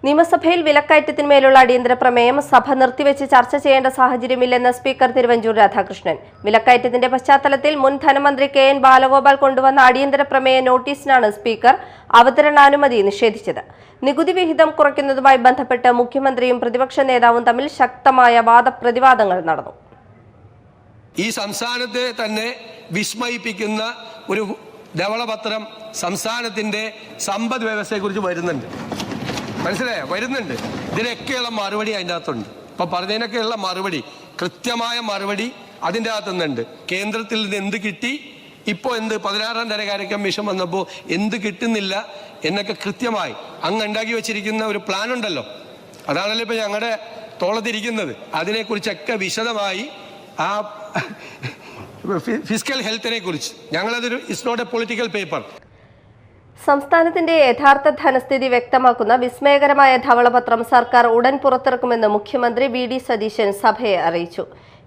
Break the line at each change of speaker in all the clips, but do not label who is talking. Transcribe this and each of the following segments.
നിയമസഭയിൽ വിലക്കയറ്റത്തിന്മേലുള്ള അടിയന്തര പ്രമേയം സഭ നിർത്തിവെച്ച് ചർച്ച ചെയ്യേണ്ട സാഹചര്യമില്ലെന്ന് സ്പീക്കർ തിരുവഞ്ചൂർ രാധാകൃഷ്ണൻ. വിലക്കയറ്റത്തിന്റെ പശ്ചാത്തലത്തിൽ മുൻ ധനമന്ത്രി കെ.എൻ. ബാലഗോപാൽ കൊണ്ടുവന്ന അടിയന്തര പ്രമേയ നോട്ടീസിനാണ് സ്പീക്കർ അവതരണാനുമതി നിഷേധിച്ചത്. നികുതി വിഹിതം കുറയ്ക്കുന്നതുമായി ബന്ധപ്പെട്ട് മുഖ്യമന്ത്രിയും പ്രതിപക്ഷ നേതാവും തമ്മിൽ ശക്തമായ വാദപ്രതിവാദങ്ങൾ നടന്നു.
ഈ സംസ്ഥാനത്തെ തന്നെ വിസ്മയിപ്പിക്കുന്ന ഒരു ധവളപത്രം സംസ്ഥാനത്തിന്റെ സമ്പദ് വ്യവസ്ഥയെക്കുറിച്ച് വരുന്നുണ്ട്. മനസ്സിലായോ? വരുന്നുണ്ട്. ഇതിനൊക്കെയുള്ള മറുപടി അതിൻ്റെ അകത്തുണ്ട്. ഇപ്പൊ പറഞ്ഞതിനൊക്കെയുള്ള മറുപടി, കൃത്യമായ മറുപടി അതിൻ്റെ അകത്തുനിന്നുണ്ട്. കേന്ദ്രത്തിൽ നിന്ന് എന്ത് കിട്ടി, ഇപ്പോൾ എന്ത് 16-ാം ധനകാര്യ കമ്മീഷൻ വന്നപ്പോൾ എന്ത് കിട്ടുന്നില്ല എന്നൊക്കെ കൃത്യമായി അങ്ങ് ഉണ്ടാക്കി വെച്ചിരിക്കുന്ന ഒരു പ്ലാൻ ഉണ്ടല്ലോ. അതാണല്ലോ ഇപ്പൊ ഞങ്ങളുടെ തോളത്തിരിക്കുന്നത്. അതിനെക്കുറിച്ചൊക്കെ വിശദമായി ആ ഫിസ്ക്കൽ ഹെൽത്തിനെ കുറിച്ച് ഞങ്ങളതൊരു it's not a political paper.
സംസ്ഥാനത്തിന്റെ യഥാർത്ഥ ധനസ്ഥിതി വ്യക്തമാക്കുന്ന വിസ്മയകരമായ ധവളപത്രം സർക്കാർ ഉടൻ പുറത്തിറക്കുമെന്ന് മുഖ്യമന്ത്രി വി.ഡി. സതീശൻ സഭയെ അറിയിച്ചു.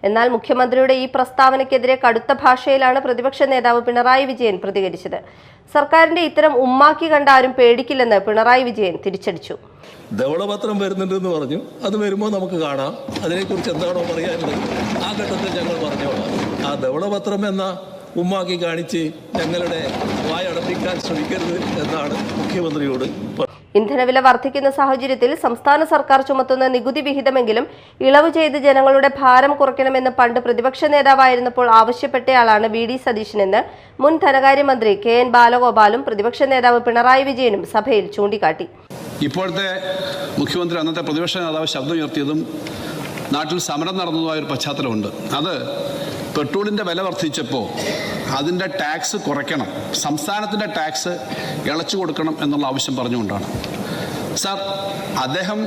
എന്നാൽ മുഖ്യമന്ത്രിയുടെ ഈ പ്രസ്താവനയ്ക്കെതിരെ കടുത്ത ഭാഷയിലാണ് പ്രതിപക്ഷ നേതാവ് പിണറായി വിജയൻ പ്രതികരിച്ചത്. സർക്കാരിന്റെ ഇത്തരം ഉമ്മാക്കി കണ്ട ആരും പേടിക്കില്ലെന്ന് പിണറായി വിജയൻ തിരിച്ചടിച്ചു.
ധവളപത്രം വരുന്നുണ്ടെന്ന് പറഞ്ഞു. അത് വരുമ്പോൾ നമുക്ക് കാണാം. അതിനെക്കുറിച്ച് എന്താണോ പറയാനുള്ളത് ആ ഘട്ടത്തിൽ ഞങ്ങൾ പറഞ്ഞോളാം. ആ ധവളപത്രം എന്ന ഉമ്മാക്കി കാണിച്ച് ഞങ്ങളുടെ വായടപ്പിക്കാൻ ശ്രമിക്കരുത് എന്നാണ് മുഖ്യമന്ത്രിയോട്.
ഇന്ധനവില വർദ്ധിക്കുന്ന സാഹചര്യത്തിൽ സംസ്ഥാന സർക്കാർ ചുമത്തുന്ന നികുതി വിഹിതമെങ്കിലും ഇളവ് ചെയ്ത് ജനങ്ങളുടെ ഭാരം കുറയ്ക്കണമെന്ന് പണ്ട് പ്രതിപക്ഷ നേതാവായിരുന്നപ്പോൾ ആവശ്യപ്പെട്ടയാളാണ് വി.ഡി. സതീശനെന്ന് മുൻ ധനകാര്യമന്ത്രി കെ.എൻ. ബാലഗോപാലും പ്രതിപക്ഷ നേതാവ് പിണറായി വിജയനും സഭയിൽ ചൂണ്ടിക്കാട്ടി.
ഇപ്പോഴത്തെ മുഖ്യമന്ത്രി അന്നത്തെ പ്രതിപക്ഷ നേതാവ് ശബ്ദം ഉയർത്തിയതും നാട്ടിൽ സമരം നടന്നതുമായ ഒരു പശ്ചാത്തലമുണ്ട്. അത് പെട്രോളിൻ്റെ വില വർദ്ധിച്ചപ്പോൾ അതിൻ്റെ ടാക്സ് കുറയ്ക്കണം, സംസ്ഥാനത്തിൻ്റെ ടാക്സ് ഇളച്ചു കൊടുക്കണം എന്നുള്ള ആവശ്യം പറഞ്ഞുകൊണ്ടാണ്. സാർ, അദ്ദേഹം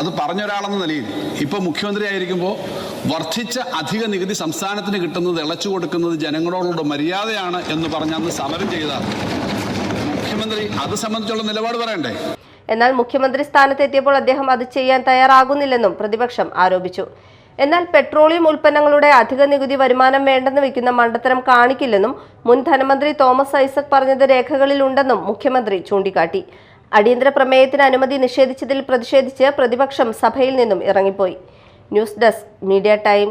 അത് പറഞ്ഞൊരാളെന്ന നിലയിൽ ഇപ്പോൾ മുഖ്യമന്ത്രി ആയിരിക്കുമ്പോൾ വർദ്ധിച്ച അധിക നികുതി സംസ്ഥാനത്തിന് കിട്ടുന്നത് ഇളച്ചു കൊടുക്കുന്നത് ജനങ്ങളോടുള്ള മര്യാദയാണ് എന്ന് പറഞ്ഞ് അന്ന് സമരം ചെയ്ത മുഖ്യമന്ത്രി അത് സംബന്ധിച്ചുള്ള നിലപാട് പറയണ്ടേ?
എന്നാൽ മുഖ്യമന്ത്രി സ്ഥാനത്തെത്തിയപ്പോൾ അദ്ദേഹം അത് ചെയ്യാൻ തയ്യാറാകുന്നില്ലെന്നും പ്രതിപക്ഷം ആരോപിച്ചു. എന്നാൽ പെട്രോളിയം ഉൽപ്പന്നങ്ങളുടെ അധിക നികുതി വരുമാനം വേണ്ടെന്ന് വെക്കുന്ന മണ്ടത്തരം കാണിക്കില്ലെന്നും മുൻ ധനമന്ത്രി തോമസ് ഐസക് പറഞ്ഞത് രേഖകളിലുണ്ടെന്നും മുഖ്യമന്ത്രി ചൂണ്ടിക്കാട്ടി. അടിയന്തര പ്രമേയത്തിന് അനുമതി നിഷേധിച്ചതിൽ പ്രതിഷേധിച്ച് പ്രതിപക്ഷം സഭയിൽ നിന്നും ഇറങ്ങിപ്പോയി. News desk, media time.